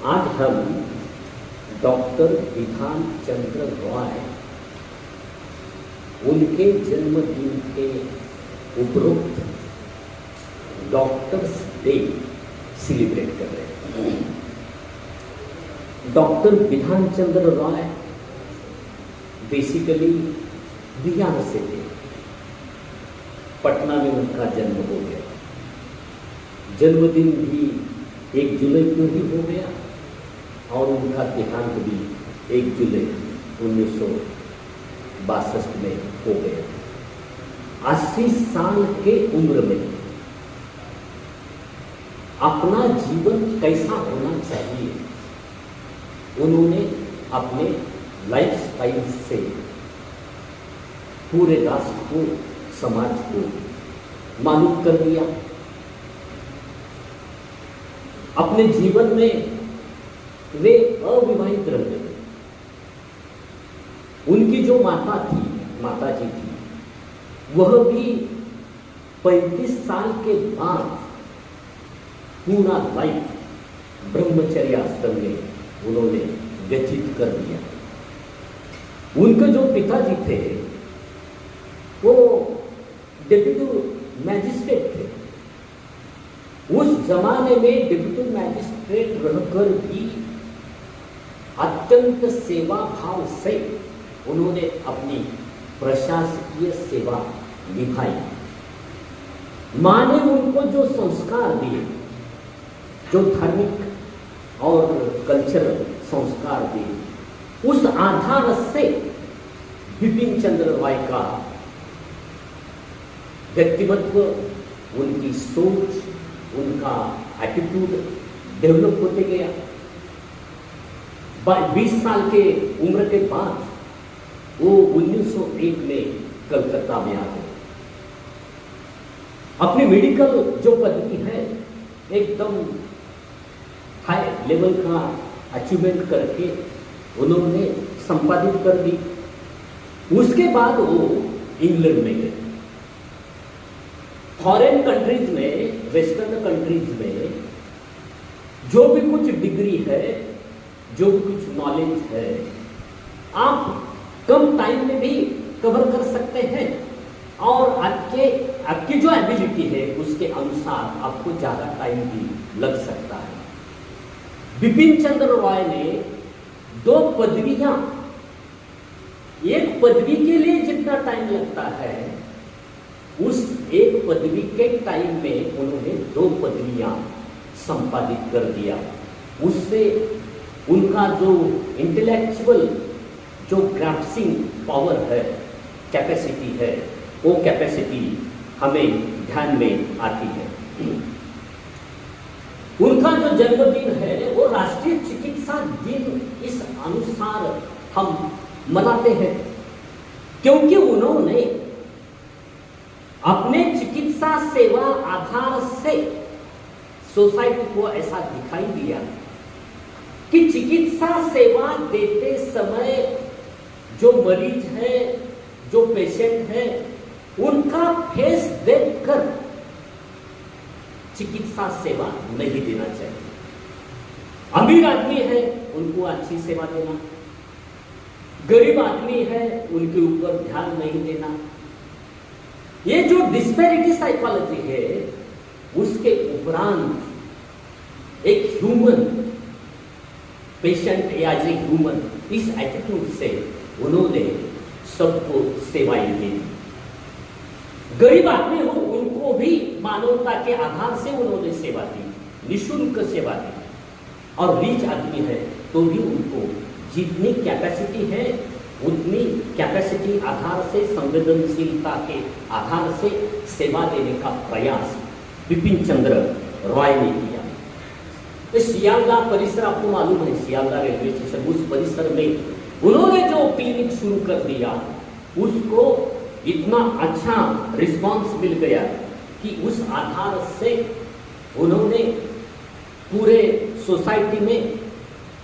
आज हम डॉक्टर विधान चंद्र रॉय उनके जन्मदिन के उपरोक्त डॉक्टर्स डे सेलिब्रेट कर रहे हैं। डॉक्टर विधान चंद्र रॉय बेसिकली बिहार से थे। पटना में उनका जन्म हो गया। जन्मदिन भी 1 जुलाई को ही हो गया और उनका देहांत भी 1 जुलाई 1962 में हो गया। 80 साल के उम्र में अपना जीवन कैसा होना चाहिए उन्होंने अपने लाइफ स्टाइल से पूरे राष्ट्र को, समाज को मालूम कर दिया। अपने जीवन में वे अविवाहित रहे। उनकी जो माता जी थी, वह भी 35 साल के बाद पूरा लाइफ ब्रह्मचर्य आश्रम में उन्होंने व्यतीत कर दिया। उनके जो पिताजी थे वो डिप्टी मैजिस्ट्रेट थे। उस जमाने में डिप्टी मैजिस्ट्रेट रहकर भी अत्यंत सेवा भाव से उन्होंने अपनी प्रशासकीय सेवा निभाई। माँ ने उनको जो संस्कार दिए, जो धार्मिक और कल्चरल संस्कार दिए, उस आधार से बिपिन चंद्र रॉय का व्यक्तित्व, उनकी सोच, उनका एटीट्यूड डेवलप होते गया। 20 साल के उम्र के बाद वो 1901 में कलकत्ता में आ गए। अपनी मेडिकल जो पदवी है एकदम हाई लेवल का अचीवमेंट करके उन्होंने संपादित कर दी। उसके बाद वो इंग्लैंड में गए। फॉरेन कंट्रीज में, वेस्टर्न कंट्रीज में जो भी कुछ डिग्री है, जो भी कुछ नॉलेज है, आप कम टाइम में भी कवर कर सकते हैं और आपकी जो एबिलिटी है उसके अनुसार आपको ज्यादा टाइम भी लग सकता है। बिपिन चंद्र रॉय ने 2 पदवियां, एक पदवी के लिए जितना टाइम लगता है उस एक पदवी के टाइम में उन्होंने 2 पदवियां संपादित कर दिया। उससे उनका जो इंटेलेक्चुअल जो ग्रास्पिंग पावर है, कैपेसिटी है, वो कैपेसिटी हमें ध्यान में आती है। उनका जो जन्मदिन है वो राष्ट्रीय चिकित्सा दिन इस अनुसार हम मनाते हैं, क्योंकि उन्होंने अपने चिकित्सा सेवा आधार से सोसाइटी को ऐसा दिखाई दिया कि चिकित्सा सेवा देते समय जो मरीज है, जो पेशेंट है, उनका फेस देखकर चिकित्सा सेवा नहीं देना चाहिए। अमीर आदमी है उनको अच्छी सेवा देना, गरीब आदमी है उनके ऊपर ध्यान नहीं देना। ये जो डिस्पैरिटी साइकोलॉजी है उसके उपरांत एक ह्यूमन पेशेंट या एज ए ह्यूमन, इस एटीट्यूड से उन्होंने सबको सेवाएं दी। गरीब आदमी हो उनको भी मानवता के आधार से उन्होंने सेवा दी, निःशुल्क सेवा दी। और रिच आदमी है तो भी उनको जितनी कैपेसिटी है उतनी कैपेसिटी आधार से, संवेदनशीलता के आधार से सेवा देने का प्रयास बिपिन चंद्र रॉय ने किया। सियालदह परिसर आपको मालूम है, सियालदह रेलवे स्टेशन, उस परिसर में उन्होंने जो क्लिनिक शुरू कर दिया उसको इतना अच्छा रिस्पांस मिल गया कि उस आधार से उन्होंने पूरे सोसाइटी में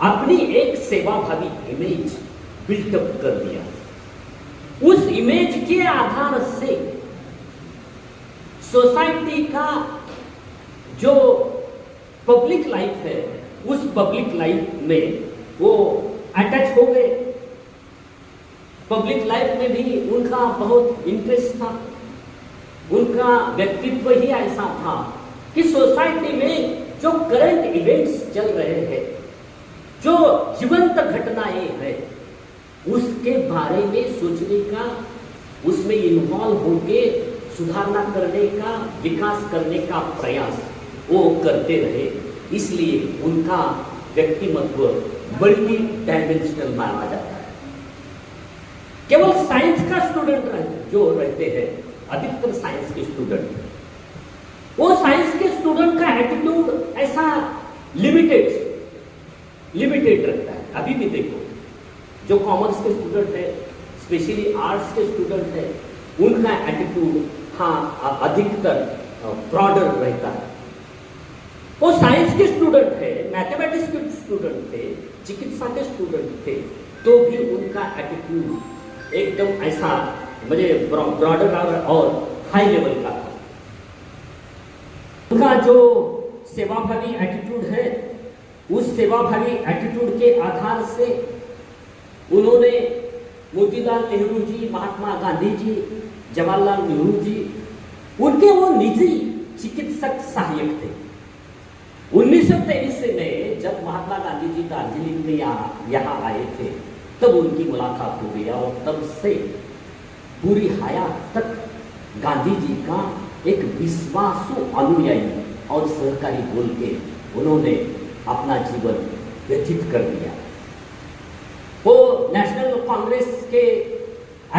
अपनी एक सेवाभावी इमेज बिल्टअप कर दिया। उस इमेज के आधार से सोसाइटी का जो पब्लिक लाइफ है, उस पब्लिक लाइफ में वो अटैच हो गए। पब्लिक लाइफ में भी उनका बहुत इंटरेस्ट था। उनका व्यक्तित्व ही ऐसा था कि सोसाइटी में जो करंट इवेंट्स चल रहे हैं, जो जीवंत घटनाएं हैं, उसके बारे में सोचने का, उसमें इन्वॉल्व होके सुधारना करने का, विकास करने का प्रयास वो करते रहे। इसलिए उनका व्यक्तित्व मल्टी डायमेंशनल माना जाता है। केवल साइंस का स्टूडेंट जो रहते हैं, अधिकतर साइंस के स्टूडेंट, वो साइंस के स्टूडेंट का एटीट्यूड ऐसा लिमिटेड रहता है। अभी भी देखो, जो कॉमर्स के स्टूडेंट है, स्पेशली आर्ट्स के स्टूडेंट है, उनका एटीट्यूड अधिकतर ब्रॉडर रहता है। वो साइंस के स्टूडेंट है, मैथमेटिक्स के स्टूडेंट थे, चिकित्सा के स्टूडेंट थे, तो भी उनका एटीट्यूड एकदम ऐसा मुझे ब्रॉडर और हाई लेवल का था। उनका जो सेवाभावी एटीट्यूड है, उस सेवाभावी एटीट्यूड के आधार से उन्होंने मोतीलाल नेहरू जी, महात्मा गांधी जी, जवाहरलाल नेहरू जी, उनके वो निजी चिकित्सक सहायक थे। 1923 में जब महात्मा गांधी जी दार्जिलिंग में यहाँ आए थे, तब उनकी मुलाकात हो गई और तब से पूरी हयात तक गांधी जी का एक विश्वासु अनुयायी और सहकारी बोल के उन्होंने अपना जीवन व्यतीत कर दिया। वो नेशनल कांग्रेस के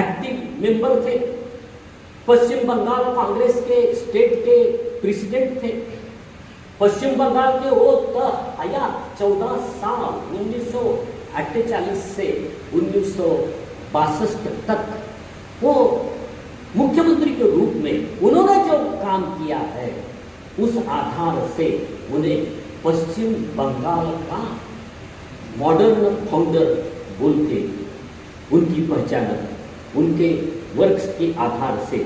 एक्टिव मेंबर थे, पश्चिम बंगाल कांग्रेस के स्टेट के प्रेसिडेंट थे। पश्चिम बंगाल के वो हयात 14 साल 1948 से 1962 तक वो मुख्यमंत्री के रूप में उन्होंने जो काम किया है, उस आधार से उन्हें पश्चिम बंगाल का मॉडर्न फाउंडर बोल के उनकी पहचान उनके वर्क्स के आधार से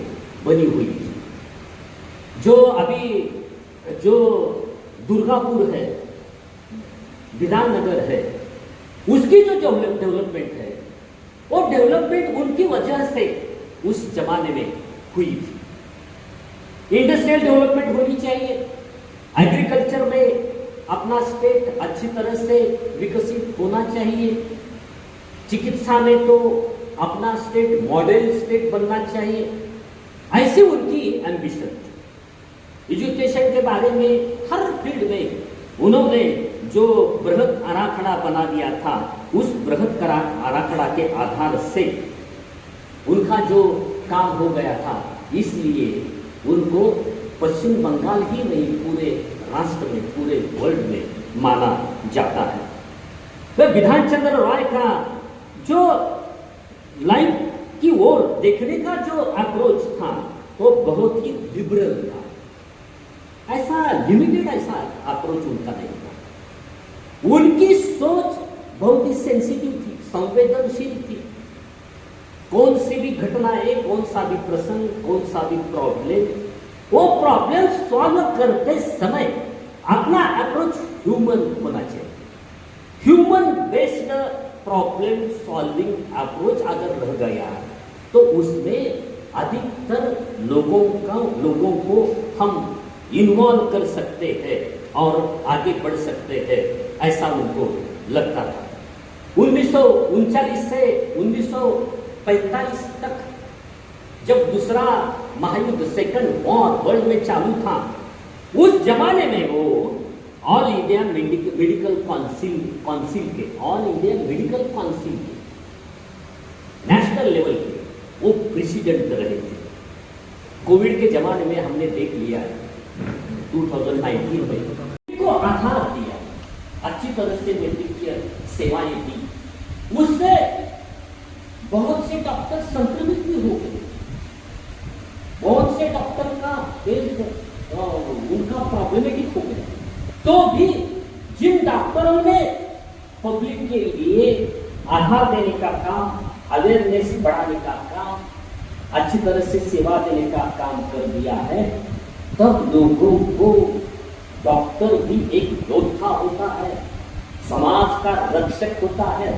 बनी हुई थी। जो अभी जो दुर्गापुर है, विधाननगर है, उसकी जो डेवलपमेंट है, वो डेवलपमेंट उनकी वजह से उस जमाने में हुई थी। इंडस्ट्रियल डेवलपमेंट होनी चाहिए, एग्रीकल्चर में अपना स्टेट अच्छी तरह से विकसित होना चाहिए, चिकित्सा में तो अपना स्टेट मॉडल स्टेट बनना चाहिए, ऐसी उनकी एम्बिशन थी। एजुकेशन के बारे में हर फील्ड में उन्होंने जो बृहद आराखड़ा बना दिया था, उस बृहद आराखड़ा के आधार से उनका जो काम हो गया था, इसलिए उनको पश्चिम बंगाल ही नहीं पूरे राष्ट्र में, पूरे वर्ल्ड में माना जाता है। वह विधान चंद्र रॉय का जो लाइफ की ओर देखने का जो अप्रोच था, वो बहुत ही लिबरल था। ऐसा लिमिटेड ऐसा अप्रोच उनका नहीं था। उनकी सोच बहुत ही सेंसिटिव थी, संवेदनशील थी। कौन सी भी घटनाएं, कौन सा भी प्रसंग, कौन सा भी प्रॉब्लम, वो प्रॉब्लम सॉल्व करते समय अपना अप्रोच ह्यूमन होना चाहिए। Human based problem solving approach अगर रह गया तो उसमें अधिकतर लोगों को हम इन्वॉल्व कर सकते हैं और आगे बढ़ सकते हैं, ऐसा उनको लगता था। 1939 से 1945 तक जब दूसरा महायुद्ध, सेकंड वॉर वर्ल्ड में चालू था, उस जमाने में वो ऑल इंडिया मेडिकल काउंसिल के नेशनल लेवल के वो प्रेसिडेंट रहे थे। कोविड के जमाने में हमने देख लिया 2019 में को आधार दिया, अच्छी तरह से मेडिकल सेवाएं दी, उससे बहुत से डॉक्टर संक्रमित भी हो गए। बहुत से डॉक्टर का हेल्थ उनका प्रॉब्लमेटिक हो गया, तो भी जिन डॉक्टरों ने पब्लिक के लिए आधार देने का काम, अवेयरनेस बढ़ाने का काम, अच्छी तरह से सेवा देने का काम कर दिया है, तब लोगों को डॉक्टर भी एक योद्धा होता है, समाज का रक्षक होता है।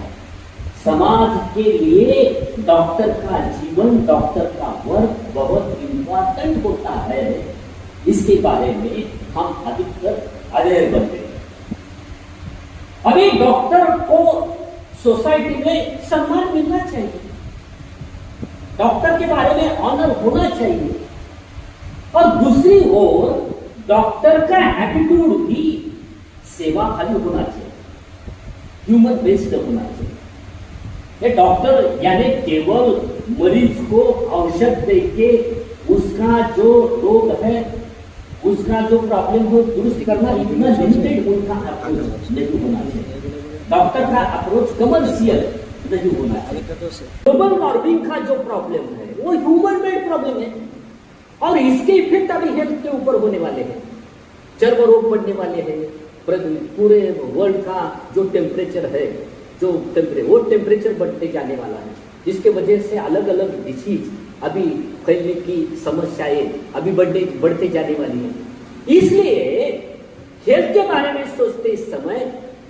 समाज के लिए डॉक्टर का जीवन, डॉक्टर का वर्क बहुत इंपॉर्टेंट होता है। इसके बारे में हम अधिकतर अवेयर बनते हैं। अभी डॉक्टर को सोसाइटी में सम्मान मिलना चाहिए, डॉक्टर के बारे में ऑनर होना चाहिए। और दूसरी ओर डॉक्टर का एटीट्यूड भी सेवा भावी होना चाहिए, ह्यूमन बेस्ड होना चाहिए। ये डॉक्टर यानी केवल मरीज को औषध देके उसका जो रोग है, उसका जो प्रॉब्लम हो दुरुस्त करना, इतना लिमिटेड उनका अप्रोच नहीं होना चाहिए। डॉक्टर का अप्रोच कमर्शियल नहीं होना चाहिए। ग्लोबल वार्मिंग का जो प्रॉब्लम है वो ह्यूमन मेड प्रॉब्लम है और इसके इफेक्ट अभी हेल्थ के ऊपर होने वाले हैं। चर्म रोग बढ़ने वाले हैं, पूरे वर्ल्ड का जो टेम्परेचर है, वो टेम्परेचर बढ़ते जाने वाला है, जिसके वजह से अलग अलग डिसीज अभी फैलने की समस्याएं अभी बढ़ते जाने वाली है। इसलिए हेल्थ के बारे में सोचते समय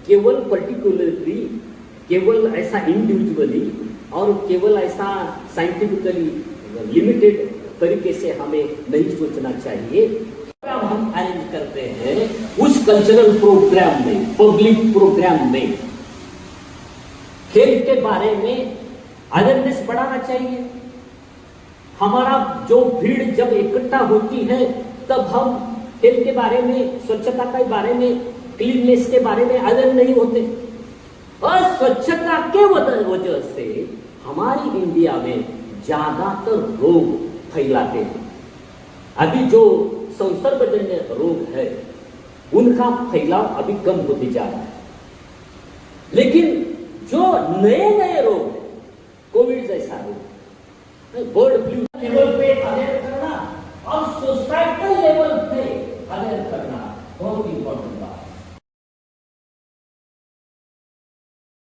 केवल पर्टिकुलरली, केवल ऐसा इंडिविजुअली और केवल ऐसा साइंटिफिकली लिमिटेड तरीके से हमें नहीं सोचना चाहिए। हम अरेंज करते हैं उस कल्चरल प्रोग्राम में, पब्लिक प्रोग्राम में खेल के बारे में अवेयरनेस बढ़ाना चाहिए। हमारा जो भीड़ जब इकट्ठा होती है तब हम खेल के बारे में, स्वच्छता के बारे में, क्लीननेस के बारे में अवेयर नहीं होते। अस्वच्छता के वजह से हमारी इंडिया में ज्यादातर रोग फैलाते हैं। अभी जो संसर्गजन्य रोग है उनका फैलाव अभी कम होते जा रहा है, लेकिन जो नए नए रोग है, कोविड जैसा रोग, बर्ड फ्लू लेवल पे अवेयर करना और सोसाइटल लेवल पे अवेयर करना बहुत इंपॉर्टेंट बात है।